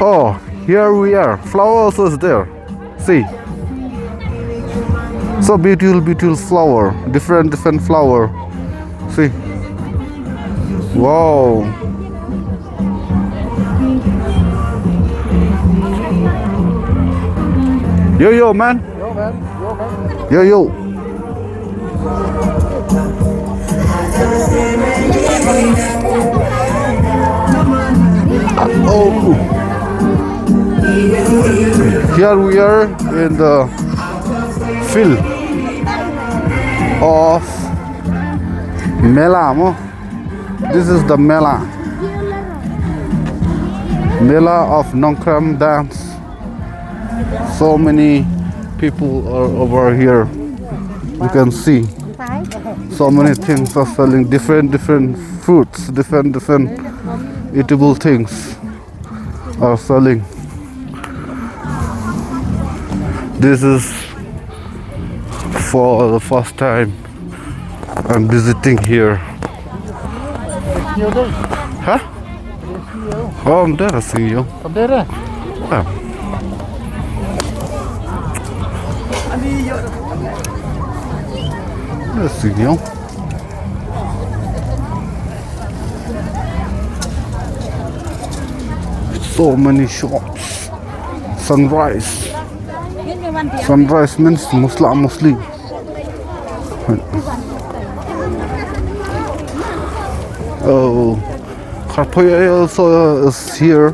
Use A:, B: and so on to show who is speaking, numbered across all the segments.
A: Oh, here we are. Flower also is there. See. So beautiful, beautiful flower. Different flower. See. Wow. Yo, man. Yo. Oh. Here we are in the field of Mela. This is the Mela of Nongkrem dance. So many people are over here. You can see so many things are selling, different fruits, different eatable things are selling. This is for the first time I'm visiting here. Huh? Oh, I'm there, I see you. I'm there. Yeah. I see you. So many shops. Sunrise means Muslim. Oh, Karpoy also is here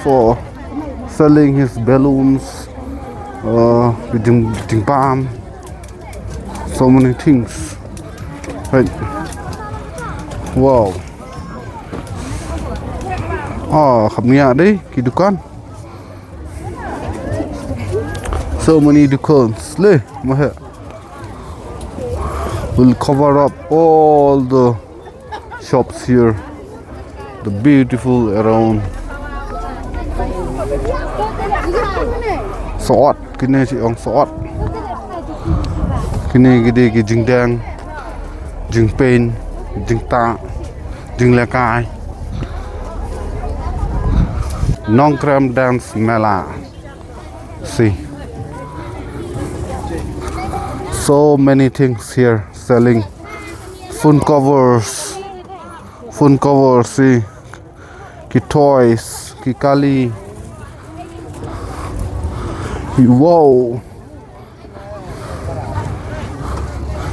A: for selling his balloons, with palm, so many things. Right. Wow. Oh, khamnya đây cái dukan. So many dukans. Le, mahal. We'll cover up all the shops here. The beautiful around. Sọt, cái này chị ông sọt. Cái này cái đây cái jing dang, jing pen, jing ta, jing lekai. Nongkrem dance mela. See. So many things here selling. Phone covers, see. Ki toys, ki kali. Wow.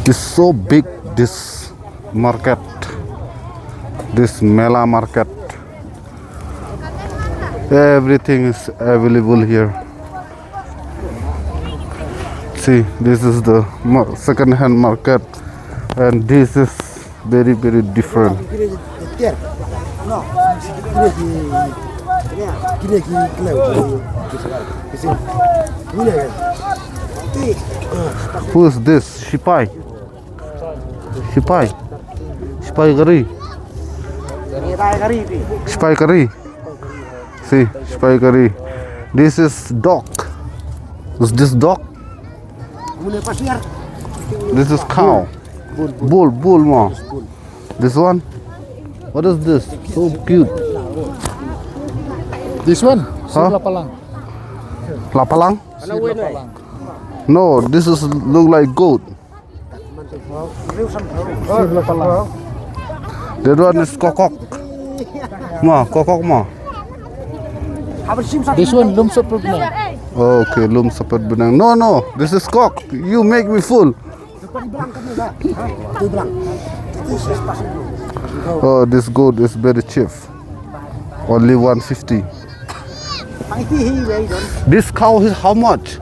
A: It's so big, this market, this mela market. Everything is available here. See, this is the second-hand market, and this is very different. Who is this? Shipai curry. See, Shipai curry. This is dog. Is this dog? This is cow. Bull ma. This one? What is this? So cute.
B: This one?
A: Huh? Lapalang? No, this is look like goat. That one is kokok. Kokok ma.
B: This one lum saput benang.
A: Okay, lum saput benang. No, this is cock. You make me full. Oh, this goat is very cheap. Only 150. This cow is how much?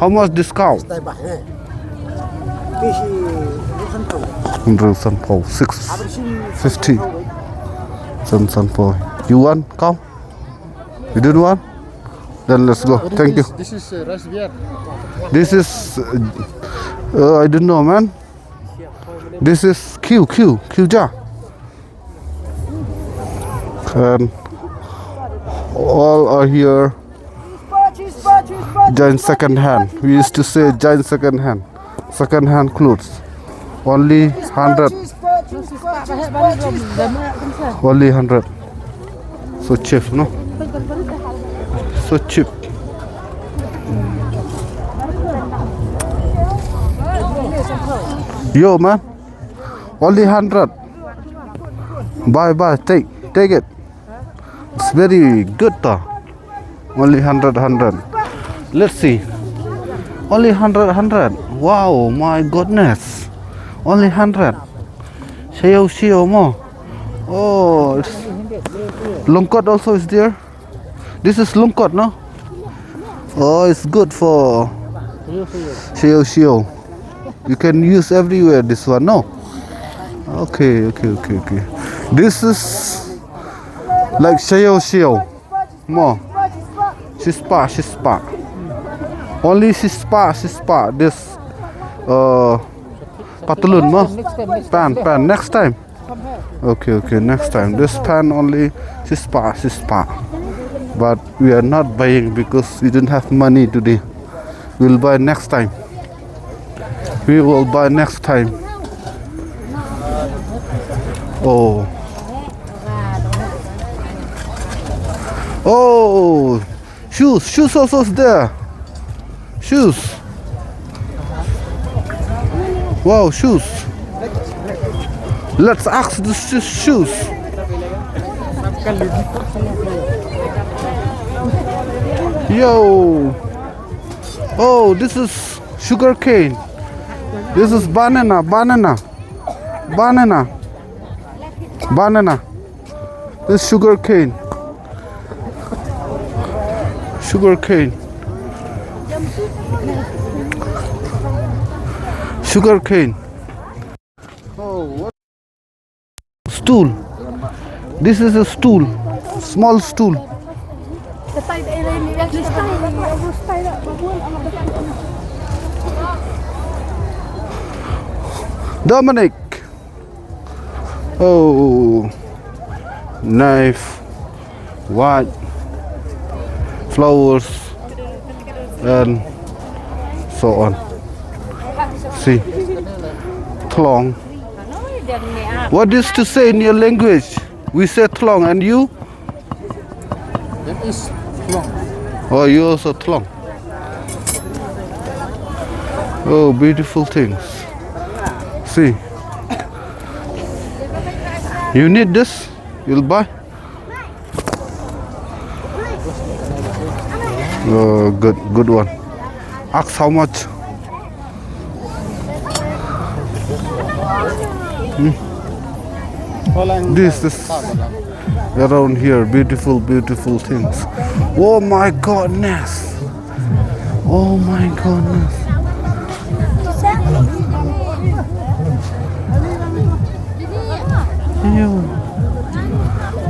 A: How much this cow? 650. You want cow? You didn't want? Then let's go. Thank you.
B: This is rice beer.
A: This is I don't know, man. This is Q ja. And all are here. Giant second hand. We used to say giant second hand. Second hand clothes. Only 100. Only 100. So cheap, no? So cheap. Yo man, only 100. Buy, take it. It's very good though. Only 100. Let's see. Only 100. Wow, my goodness. Only 100. Shio more. Oh, it's longkot also is there. This is longkot, no? Oh, it's good for shio. You can use everywhere this one, no? Okay. This is like shio. More. Shispa. Only shispa. This patulun mo. Pan. Next time. Okay. Next time. This pan only shispa. But we are not buying because we didn't have money today. We'll buy next time. We will buy next time. Oh, shoes also is there. Shoes. Wow, shoes. Let's ask the shoes. Yo. Oh, this is sugar cane. This is banana. This is sugar cane. Oh, what? Stool. This is a stool. Small stool. Dominic. Oh, knife, white, flowers, and so on. See, thlong. What is to say in your language? We say thlong, and you?
B: That is long.
A: Oh, you also thlong. Oh, beautiful things. See, you need this, you'll buy. Oh, good one. Ask how much. This is around here, beautiful things. Oh my goodness.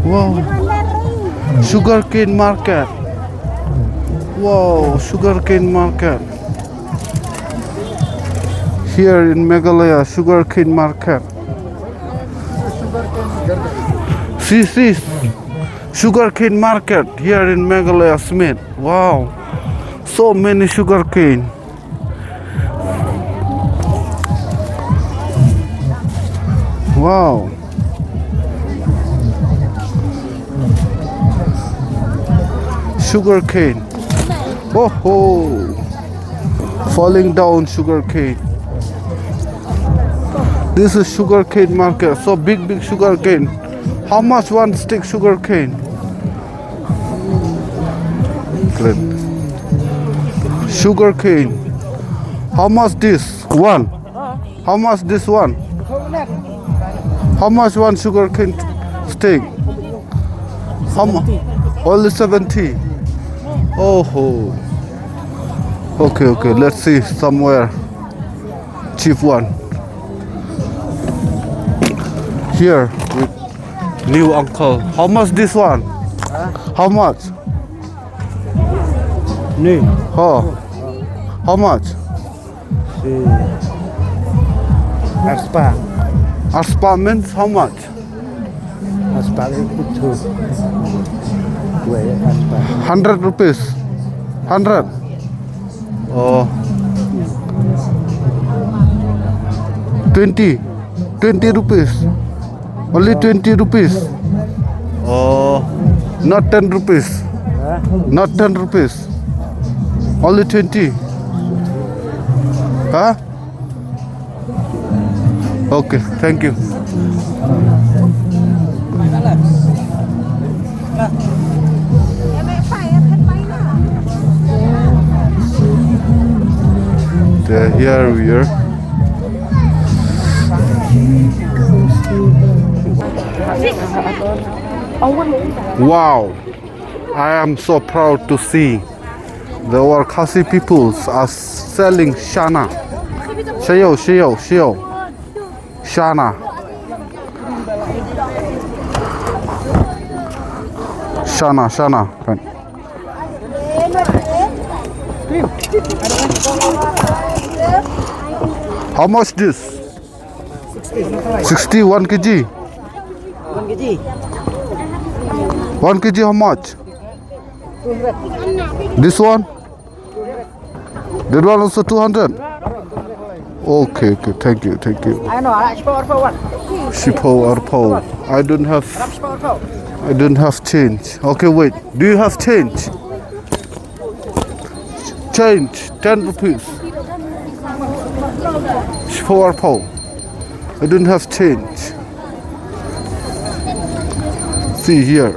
A: Wow, sugarcane market. Wow, sugarcane market. Here in Meghalaya, sugarcane market. See, sugarcane market here in Meghalaya, Smit. Wow, so many sugarcane. Wow. Sugarcane. Oh, falling down sugarcane. This is sugarcane market. So big sugarcane. How much one stick sugarcane? Kren. Sugarcane. How much this one? How much this one? How much one sugarcane stick? How much? Only 70. Oh. Okay. Let's see somewhere cheap one. Here with new uncle. How much this one? How much?
B: New.
A: Oh. How much?
B: Aspa.
A: Aspa means how much?
B: Aspa is good too.
A: 100 rupees. 100. Oh. 20 rupees. Only 20 rupees. Oh, not 10 rupees. Not 10 rupees. Only 20. Huh? Okay, thank you. Here we are. Wow, I am so proud to see the Warkasi peoples are selling shana. Shayo, shana. Shana. How much this? 60, 1 kg.
B: 1 kg.
A: 1 kg how much? This one? That one also 200? Okay, thank you.
B: I know, what?
A: Shipo or po. I don't have change. Okay, wait. Do you have change? Change, 10 rupees. Shipo or po. I don't have change. See here.